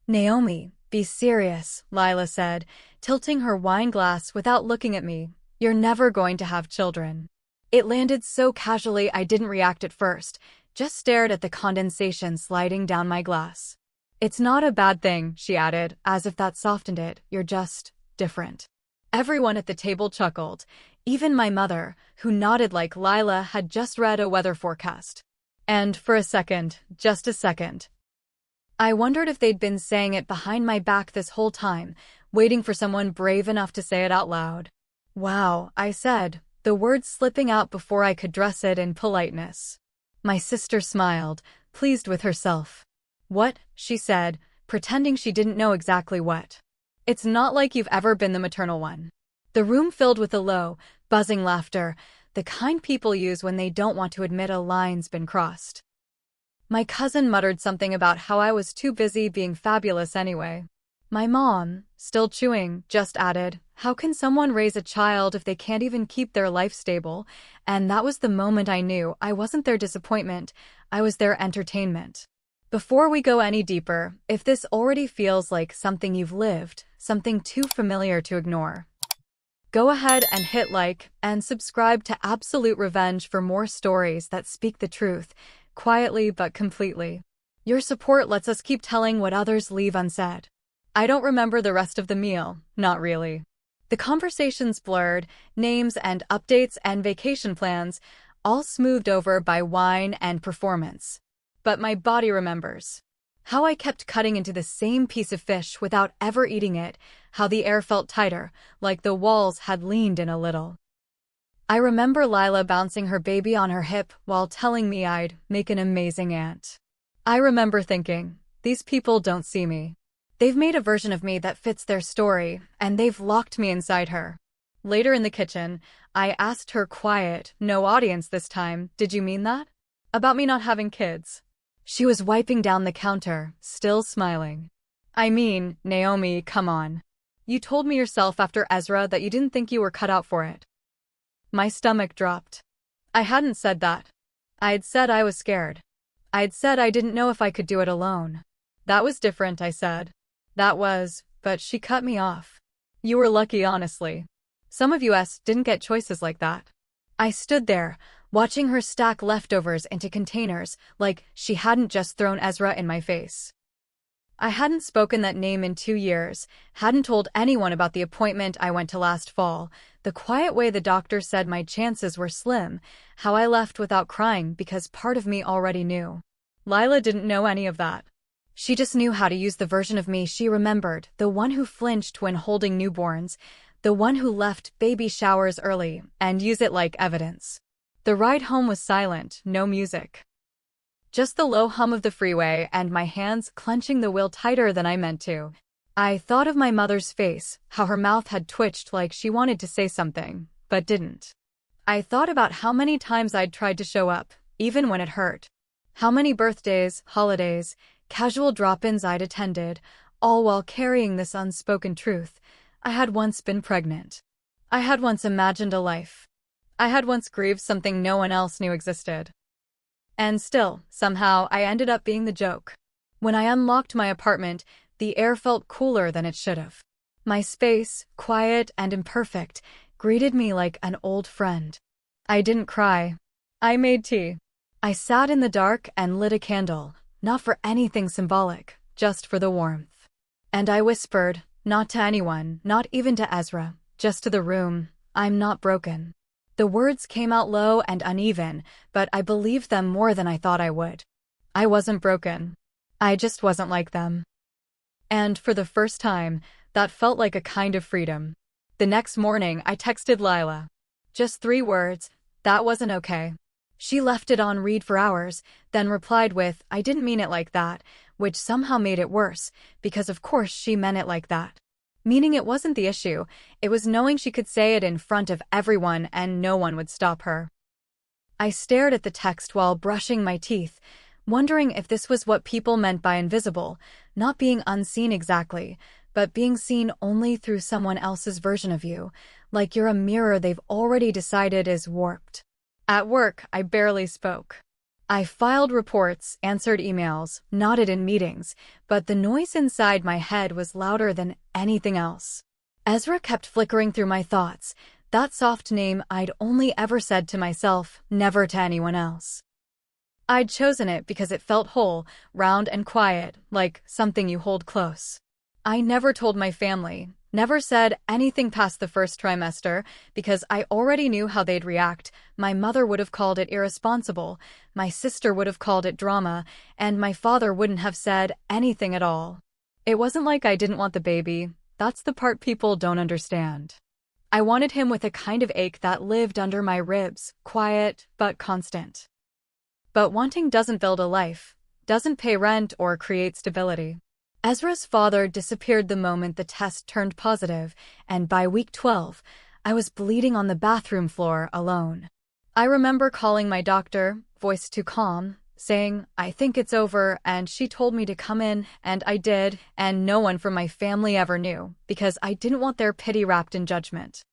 Naomi, be serious, Lila said, tilting her wine glass without looking at me. You're never going to have children. It landed so casually I didn't react at first, just stared at the condensation sliding down my glass. It's not a bad thing, she added, as if that softened it. You're just different. Everyone at the table chuckled, even my mother, who nodded like Lila had just read a weather forecast. And for a second, just a second, I wondered if they'd been saying it behind my back this whole time, waiting for someone brave enough to say it out loud. Wow, I said, the words slipping out before I could dress it in politeness. My sister smiled, pleased with herself. What? She said, pretending she didn't know exactly what. It's not like you've ever been the maternal one. The room filled with a low, buzzing laughter, the kind people use when they don't want to admit a line's been crossed. My cousin muttered something about how I was too busy being fabulous anyway. My mom, still chewing, just added, how can someone raise a child if they can't even keep their life stable? And that was the moment I knew I wasn't their disappointment, I was their entertainment. Before we go any deeper, if this already feels like something you've lived, something too familiar to ignore, go ahead and hit like and subscribe to Absolute Revenge for more stories that speak the truth, quietly but completely. Your support lets us keep telling what others leave unsaid. I don't remember the rest of the meal, not really. The conversations blurred, names and updates and vacation plans, all smoothed over by wine and performance. But my body remembers. How I kept cutting into the same piece of fish without ever eating it, how the air felt tighter, like the walls had leaned in a little. I remember Lila bouncing her baby on her hip while telling me I'd make an amazing aunt. I remember thinking, these people don't see me. They've made a version of me that fits their story, and they've locked me inside her. Later in the kitchen, I asked her quiet, no audience this time, did you mean that? About me not having kids. She was wiping down the counter, still smiling. I mean, Naomi, come on. You told me yourself after Ezra that you didn't think you were cut out for it. My stomach dropped. I hadn't said that. I'd said I was scared. I'd said I didn't know if I could do it alone. That was different, I said. That was, but she cut me off. You were lucky, honestly. Some of us didn't get choices like that. I stood there, watching her stack leftovers into containers like she hadn't just thrown Ezra in my face. I hadn't spoken that name in 2 years, hadn't told anyone about the appointment I went to last fall, the quiet way the doctor said my chances were slim, how I left without crying because part of me already knew. Lila didn't know any of that. She just knew how to use the version of me she remembered, the one who flinched when holding newborns, the one who left baby showers early, and use it like evidence. The ride home was silent, no music. Just the low hum of the freeway and my hands clenching the wheel tighter than I meant to. I thought of my mother's face, how her mouth had twitched like she wanted to say something, but didn't. I thought about how many times I'd tried to show up, even when it hurt. How many birthdays, holidays, casual drop-ins I'd attended, all while carrying this unspoken truth. I had once been pregnant. I had once imagined a life. I had once grieved something no one else knew existed. And still, somehow, I ended up being the joke. When I unlocked my apartment, the air felt cooler than it should have. My space, quiet and imperfect, greeted me like an old friend. I didn't cry. I made tea. I sat in the dark and lit a candle, not for anything symbolic, just for the warmth. And I whispered, not to anyone, not even to Ezra, just to the room, I'm not broken. The words came out low and uneven, but I believed them more than I thought I would. I wasn't broken. I just wasn't like them. And for the first time, that felt like a kind of freedom. The next morning, I texted Lila. Just 3 words, that wasn't okay. She left it on read for hours, then replied with, I didn't mean it like that, which somehow made it worse, because of course she meant it like that. Meaning it wasn't the issue, it was knowing she could say it in front of everyone and no one would stop her. I stared at the text while brushing my teeth, wondering if this was what people meant by invisible, not being unseen exactly, but being seen only through someone else's version of you, like you're a mirror they've already decided is warped. At work, I barely spoke. I filed reports, answered emails, nodded in meetings, but the noise inside my head was louder than anything else. Ezra kept flickering through my thoughts, that soft name I'd only ever said to myself, never to anyone else. I'd chosen it because it felt whole, round and quiet, like something you hold close. I never told my family, never said anything past the first trimester, because I already knew how they'd react. My mother would have called it irresponsible, my sister would have called it drama, and my father wouldn't have said anything at all. It wasn't like I didn't want the baby. That's the part people don't understand. I wanted him with a kind of ache that lived under my ribs, quiet but constant. But wanting doesn't build a life, doesn't pay rent or create stability. Ezra's father disappeared the moment the test turned positive, and by week 12, I was bleeding on the bathroom floor alone. I remember calling my doctor, voice too calm, saying, "I think it's over," and she told me to come in, and I did, and no one from my family ever knew, because I didn't want their pity wrapped in judgment.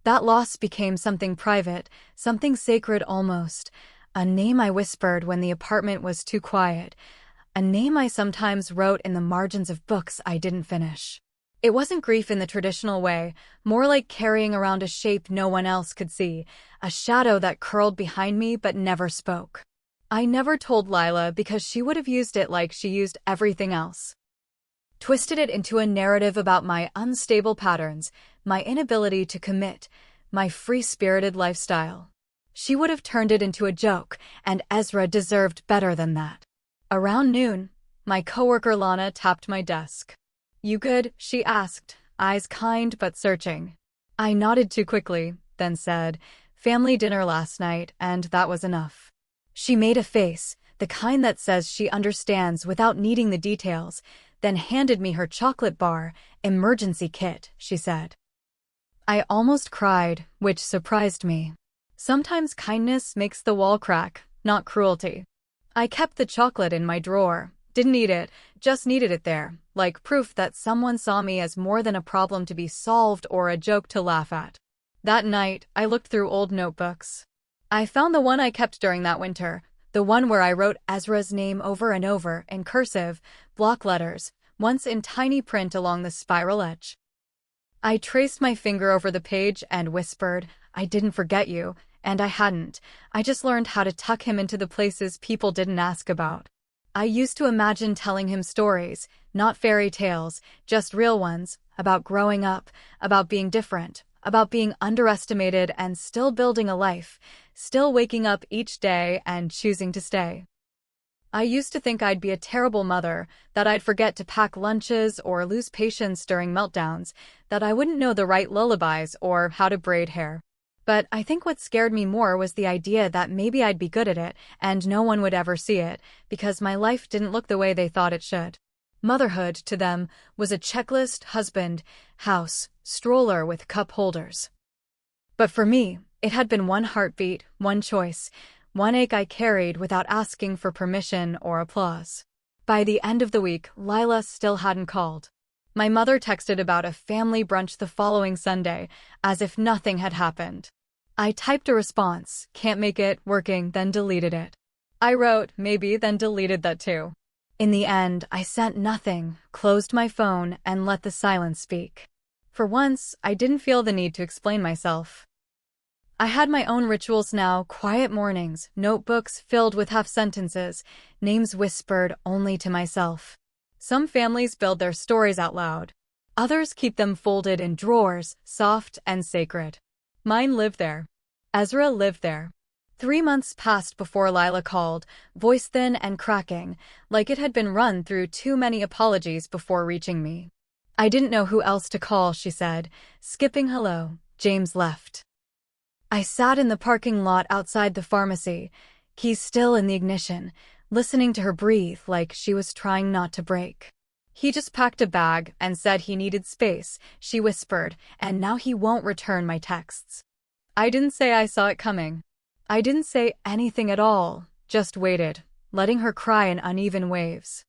That loss became something private, something sacred almost, a name I whispered when the apartment was too quiet, a name I sometimes wrote in the margins of books I didn't finish. It wasn't grief in the traditional way, more like carrying around a shape no one else could see, a shadow that curled behind me but never spoke. I never told Lila because she would have used it like she used everything else. Twisted it into a narrative about my unstable patterns, my inability to commit, my free-spirited lifestyle. She would have turned it into a joke, and Ezra deserved better than that. Around noon, my coworker Lana tapped my desk. "You good?" she asked, eyes kind but searching. I nodded too quickly, then said, "Family dinner last night, and that was enough." She made a face, the kind that says she understands without needing the details, then handed me her chocolate bar. "Emergency kit," she said. I almost cried, which surprised me. Sometimes kindness makes the wall crack, not cruelty. I kept the chocolate in my drawer, didn't eat it, just needed it there, like proof that someone saw me as more than a problem to be solved or a joke to laugh at. That night, I looked through old notebooks. I found the one I kept during that winter, the one where I wrote Ezra's name over and over in cursive, block letters, once in tiny print along the spiral edge. I traced my finger over the page and whispered, "I didn't forget you," and I hadn't. I just learned how to tuck him into the places people didn't ask about. I used to imagine telling him stories, not fairy tales, just real ones, about growing up, about being different, about being underestimated and still building a life, still waking up each day and choosing to stay. I used to think I'd be a terrible mother, that I'd forget to pack lunches or lose patience during meltdowns, that I wouldn't know the right lullabies or how to braid hair. But I think what scared me more was the idea that maybe I'd be good at it and no one would ever see it, because my life didn't look the way they thought it should. Motherhood, to them, was a checklist: husband, house, stroller with cup holders. But for me, it had been one heartbeat, one choice, one ache I carried without asking for permission or applause. By the end of the week, Lila still hadn't called. My mother texted about a family brunch the following Sunday, as if nothing had happened. I typed a response, "Can't make it, working," then deleted it. I wrote, "Maybe," then deleted that too. In the end, I sent nothing, closed my phone, and let the silence speak. For once, I didn't feel the need to explain myself. I had my own rituals now, quiet mornings, notebooks filled with half-sentences, names whispered only to myself. Some families build their stories out loud. Others keep them folded in drawers, soft and sacred. Mine lived there. Ezra lived there. 3 months passed before Lila called, voice thin and cracking, like it had been run through too many apologies before reaching me. "I didn't know who else to call," she said, skipping hello. "James left." I sat in the parking lot outside the pharmacy, keys still in the ignition, listening to her breathe like she was trying not to break. "He just packed a bag and said he needed space," she whispered, "and now he won't return my texts." I didn't say I saw it coming. I didn't say anything at all, just waited, letting her cry in uneven waves.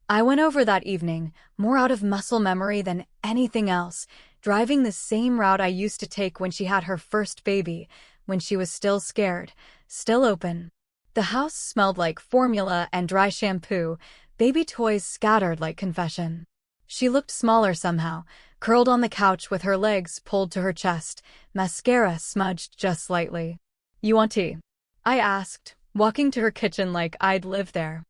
I went over that evening, more out of muscle memory than anything else, driving the same route I used to take when she had her first baby, when she was still scared, still open. The house smelled like formula and dry shampoo, baby toys scattered like confession. She looked smaller somehow, curled on the couch with her legs pulled to her chest, mascara smudged just slightly. "You want tea?" I asked, walking to her kitchen like I'd lived there.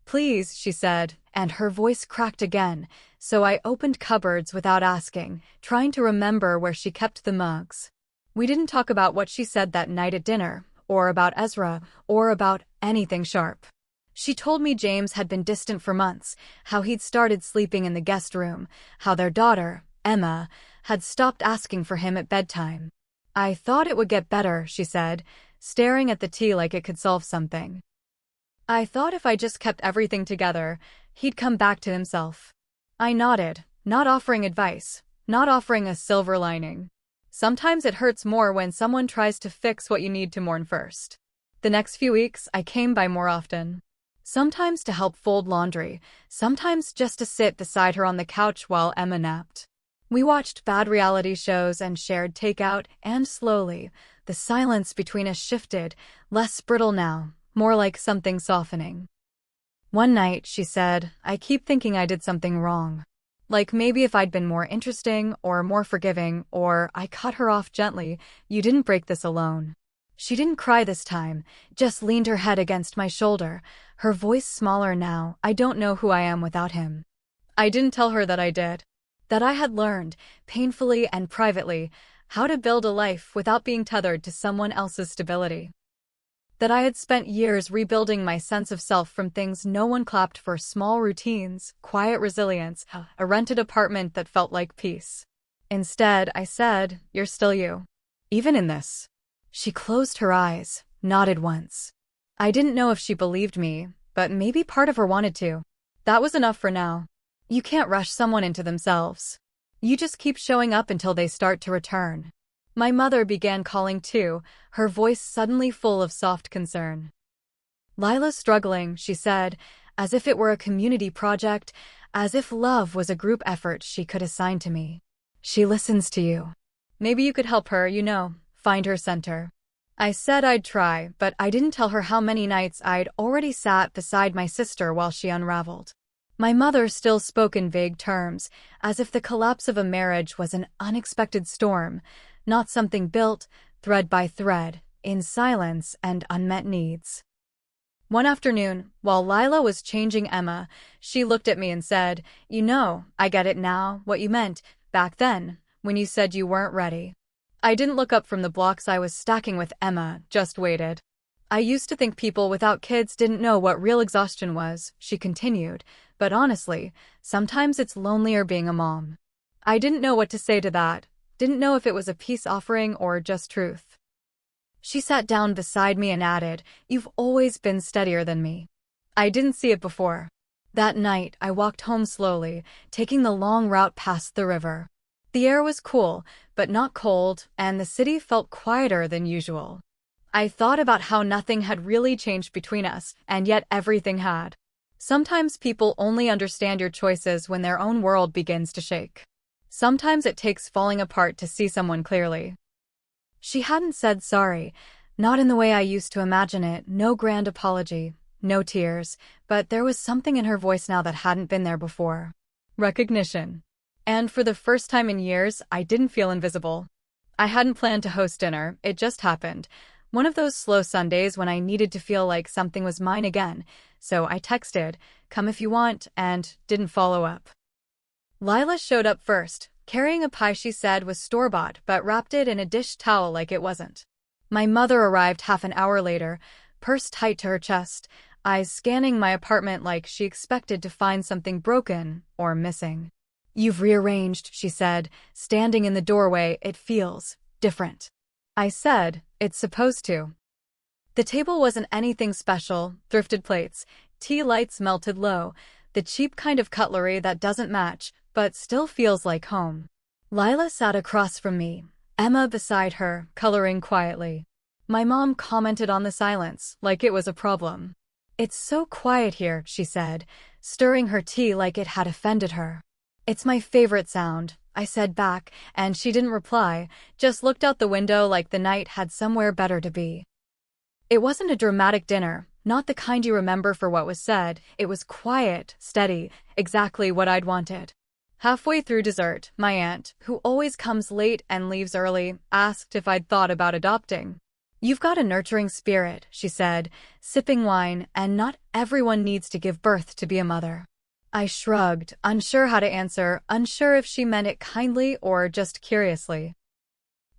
"Please," she said, and her voice cracked again, so I opened cupboards without asking, trying to remember where she kept the mugs. We didn't talk about what she said that night at dinner, or about Ezra, or about anything sharp. She told me James had been distant for months, how he'd started sleeping in the guest room, how their daughter, Emma, had stopped asking for him at bedtime. "I thought it would get better," she said, staring at the tea like it could solve something. "I thought if I just kept everything together, he'd come back to himself." I nodded, not offering advice, not offering a silver lining. Sometimes it hurts more when someone tries to fix what you need to mourn first. The next few weeks, I came by more often. Sometimes to help fold laundry, sometimes just to sit beside her on the couch while Emma napped. We watched bad reality shows and shared takeout, and slowly, the silence between us shifted, less brittle now, more like something softening. One night, she said, "I keep thinking I did something wrong. Like maybe if I'd been more interesting or more forgiving," or I cut her off gently, "You didn't break this alone." She didn't cry this time, just leaned her head against my shoulder, her voice smaller now. "I don't know who I am without him." I didn't tell her that I did. That I had learned, painfully and privately, how to build a life without being tethered to someone else's stability. That I had spent years rebuilding my sense of self from things no one clapped for: small routines, quiet resilience, a rented apartment that felt like peace. Instead, I said, "You're still you. Even in this." She closed her eyes, nodded once. I didn't know if she believed me, but maybe part of her wanted to. That was enough for now. You can't rush someone into themselves. You just keep showing up until they start to return. My mother began calling too, her voice suddenly full of soft concern. "Lila's struggling," she said, as if it were a community project, as if love was a group effort she could assign to me. "She listens to you. Maybe you could help her, find her center." I said I'd try, but I didn't tell her how many nights I'd already sat beside my sister while she unraveled. My mother still spoke in vague terms, as if the collapse of a marriage was an unexpected storm, not something built, thread by thread, in silence and unmet needs. One afternoon, while Lila was changing Emma, she looked at me and said, "I get it now, what you meant, back then, when you said you weren't ready." I didn't look up from the blocks I was stacking with Emma, just waited. "I used to think people without kids didn't know what real exhaustion was," she continued, "but honestly, sometimes it's lonelier being a mom." I didn't know what to say to that, didn't know if it was a peace offering or just truth. She sat down beside me and added, "You've always been steadier than me." I didn't see it before. That night, I walked home slowly, taking the long route past the river. The air was cool, but not cold, and the city felt quieter than usual. I thought about how nothing had really changed between us, and yet everything had. Sometimes people only understand your choices when their own world begins to shake. Sometimes it takes falling apart to see someone clearly. She hadn't said sorry, not in the way I used to imagine it, no grand apology, no tears, but there was something in her voice now that hadn't been there before. Recognition. And for the first time in years, I didn't feel invisible. I hadn't planned to host dinner, it just happened. One of those slow Sundays when I needed to feel like something was mine again, so I texted, "Come if you want," and didn't follow up. Lila showed up first, carrying a pie she said was store-bought but wrapped it in a dish towel like it wasn't. My mother arrived half an hour later, purse tight to her chest, eyes scanning my apartment like she expected to find something broken or missing. "You've rearranged," she said, standing in the doorway. "It feels different." I said, "It's supposed to." The table wasn't anything special, thrifted plates, tea lights melted low, the cheap kind of cutlery that doesn't match, but still feels like home. Lila sat across from me, Emma beside her, coloring quietly. My mom commented on the silence, like it was a problem. "It's so quiet here," she said, stirring her tea like it had offended her. "It's my favorite sound," I said back, and she didn't reply, just looked out the window like the night had somewhere better to be. It wasn't a dramatic dinner, not the kind you remember for what was said. It was quiet, steady, exactly what I'd wanted. Halfway through dessert, my aunt, who always comes late and leaves early, asked if I'd thought about adopting. "You've got a nurturing spirit," she said, sipping wine, "and not everyone needs to give birth to be a mother." I shrugged, unsure how to answer, unsure if she meant it kindly or just curiously.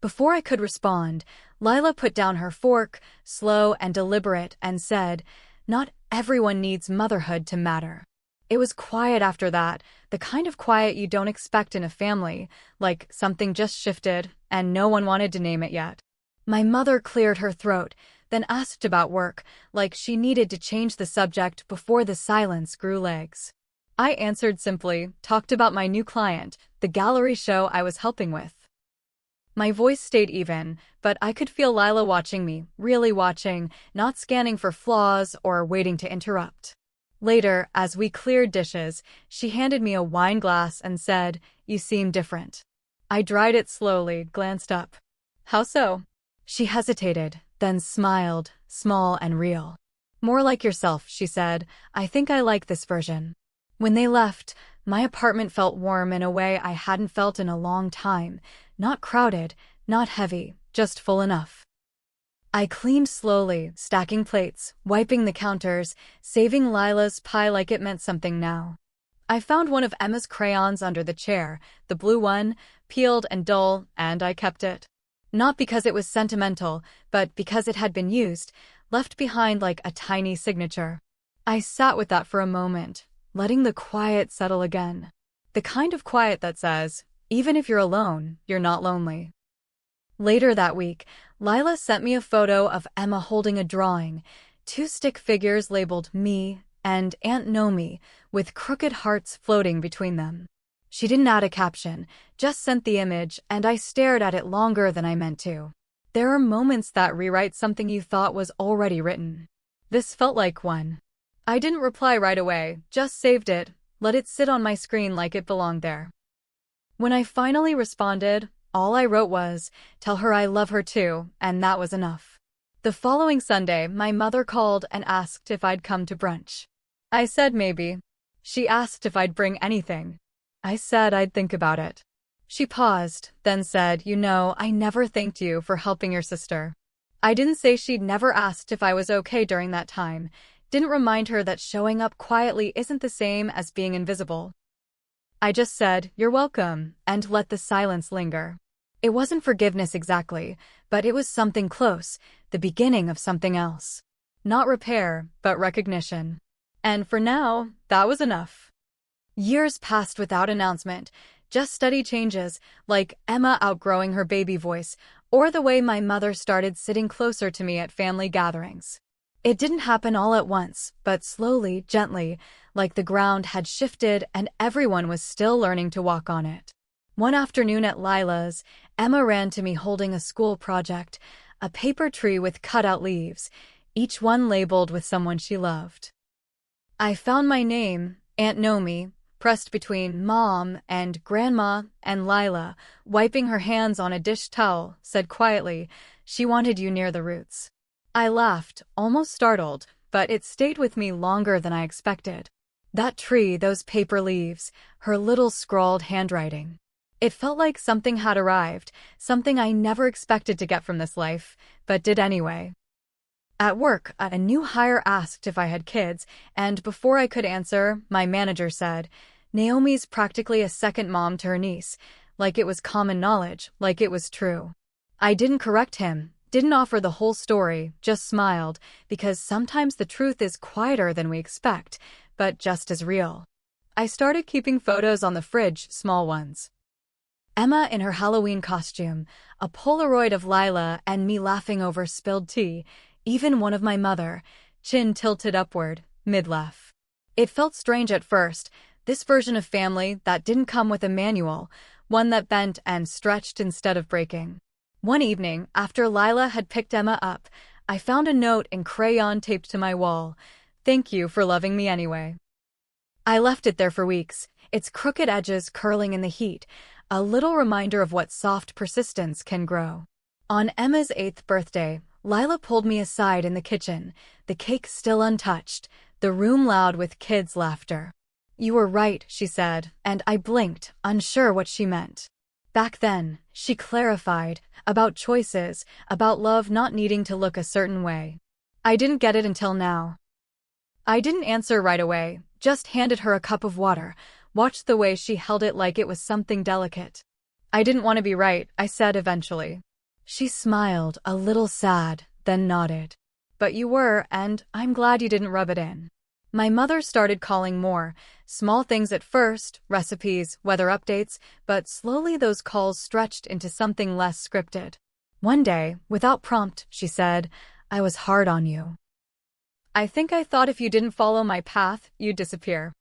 Before I could respond, Lila put down her fork, slow and deliberate, and said, "Not everyone needs motherhood to matter." It was quiet after that, the kind of quiet you don't expect in a family, like something just shifted, and no one wanted to name it yet. My mother cleared her throat, then asked about work, like she needed to change the subject before the silence grew legs. I answered simply, talked about my new client, the gallery show I was helping with. My voice stayed even, but I could feel Lila watching me, really watching, not scanning for flaws or waiting to interrupt. Later, as we cleared dishes, she handed me a wine glass and said, "You seem different." I dried it slowly, glanced up. "How so?" She hesitated, then smiled, small and real. "More like yourself," she said. "I think I like this version." When they left, my apartment felt warm in a way I hadn't felt in a long time. Not crowded, not heavy, just full enough. I cleaned slowly, stacking plates, wiping the counters, saving Lila's pie like it meant something now. I found one of Emma's crayons under the chair, the blue one, peeled and dull, and I kept it. Not because it was sentimental, but because it had been used, left behind like a tiny signature. I sat with that for a moment, letting the quiet settle again. The kind of quiet that says, even if you're alone, you're not lonely. Later that week, Lila sent me a photo of Emma holding a drawing, two stick figures labeled "Me" and "Aunt Nomi," with crooked hearts floating between them. She didn't add a caption, just sent the image, and I stared at it longer than I meant to. There are moments that rewrite something you thought was already written. This felt like one. I didn't reply right away, just saved it, let it sit on my screen like it belonged there. When I finally responded, all I wrote was, "Tell her I love her too," and that was enough. The following Sunday, my mother called and asked if I'd come to brunch. I said maybe. She asked if I'd bring anything. I said I'd think about it. She paused, then said, "You know, I never thanked you for helping your sister." I didn't say she'd never asked if I was okay during that time, didn't remind her that showing up quietly isn't the same as being invisible. I just said, "You're welcome," and let the silence linger. It wasn't forgiveness exactly, but it was something close, the beginning of something else. Not repair, but recognition. And for now, that was enough. Years passed without announcement, just steady changes, like Emma outgrowing her baby voice, or the way my mother started sitting closer to me at family gatherings. It didn't happen all at once, but slowly, gently, like the ground had shifted and everyone was still learning to walk on it. One afternoon at Lila's, Emma ran to me holding a school project, a paper tree with cut-out leaves, each one labeled with someone she loved. I found my name, Aunt Nomi, pressed between Mom and Grandma, and Lila, wiping her hands on a dish towel, said quietly, "She wanted you near the roots." I laughed, almost startled, but it stayed with me longer than I expected. That tree, those paper leaves, her little scrawled handwriting. It felt like something had arrived, something I never expected to get from this life, but did anyway. At work, a new hire asked if I had kids, and before I could answer, my manager said, "Naomi's practically a second mom to her niece," like it was common knowledge, like it was true. I didn't correct him. Didn't offer the whole story, just smiled, because sometimes the truth is quieter than we expect, but just as real. I started keeping photos on the fridge, small ones. Emma in her Halloween costume, a Polaroid of Lila and me laughing over spilled tea, even one of my mother, chin tilted upward, mid-laugh. It felt strange at first, this version of family that didn't come with a manual, one that bent and stretched instead of breaking. One evening, after Lila had picked Emma up, I found a note in crayon taped to my wall. "Thank you for loving me anyway." I left it there for weeks, its crooked edges curling in the heat, a little reminder of what soft persistence can grow. On Emma's 8th birthday, Lila pulled me aside in the kitchen, the cake still untouched, the room loud with kids' laughter. "You were right," she said, and I blinked, unsure what she meant. Back then, she clarified, about choices, about love not needing to look a certain way. I didn't get it until now. I didn't answer right away, just handed her a cup of water, watched the way she held it like it was something delicate. "I didn't want to be right," I said eventually. She smiled, a little sad, then nodded. "But you were, and I'm glad you didn't rub it in." My mother started calling more, small things at first, recipes, weather updates, but slowly those calls stretched into something less scripted. One day, without prompt, she said, "I was hard on you. I think I thought if you didn't follow my path, you'd disappear."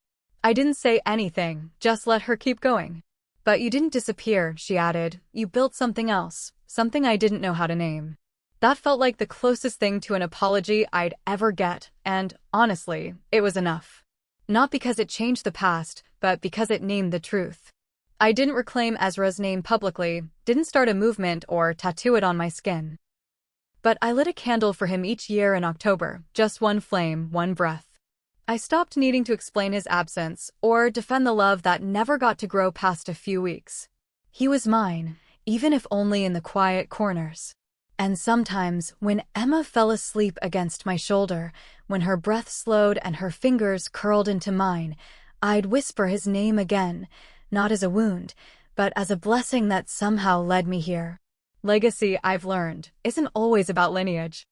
I didn't say anything, just let her keep going. "But you didn't disappear," she added. "You built something else, something I didn't know how to name." That felt like the closest thing to an apology I'd ever get, and, honestly, it was enough. Not because it changed the past, but because it named the truth. I didn't reclaim Ezra's name publicly, didn't start a movement or tattoo it on my skin. But I lit a candle for him each year in October, just one flame, one breath. I stopped needing to explain his absence, or defend the love that never got to grow past a few weeks. He was mine, even if only in the quiet corners. And sometimes, when Emma fell asleep against my shoulder, when her breath slowed and her fingers curled into mine, I'd whisper his name again, not as a wound, but as a blessing that somehow led me here. Legacy, I've learned, isn't always about lineage.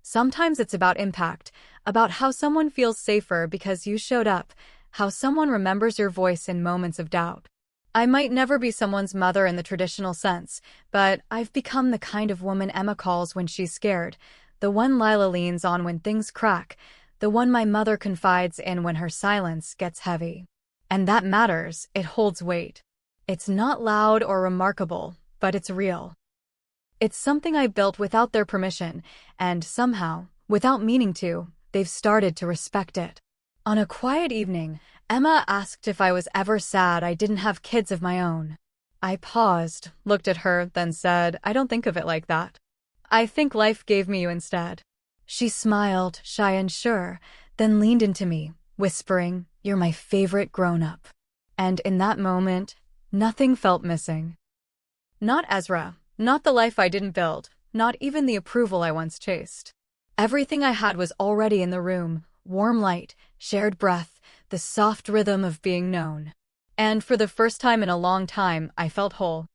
Sometimes it's about impact, about how someone feels safer because you showed up, how someone remembers your voice in moments of doubt. I might never be someone's mother in the traditional sense, but I've become the kind of woman Emma calls when she's scared, the one Lila leans on when things crack, the one my mother confides in when her silence gets heavy. And that matters, it holds weight. It's not loud or remarkable, but it's real. It's something I built without their permission, and somehow, without meaning to, they've started to respect it. On a quiet evening, Emma asked if I was ever sad I didn't have kids of my own. I paused, looked at her, then said, "I don't think of it like that. I think life gave me you instead." She smiled, shy and sure, then leaned into me, whispering, "You're my favorite grown-up." And in that moment, nothing felt missing. Not Ezra, not the life I didn't build, not even the approval I once chased. Everything I had was already in the room, warm light, shared breath, the soft rhythm of being known. And for the first time in a long time, I felt whole.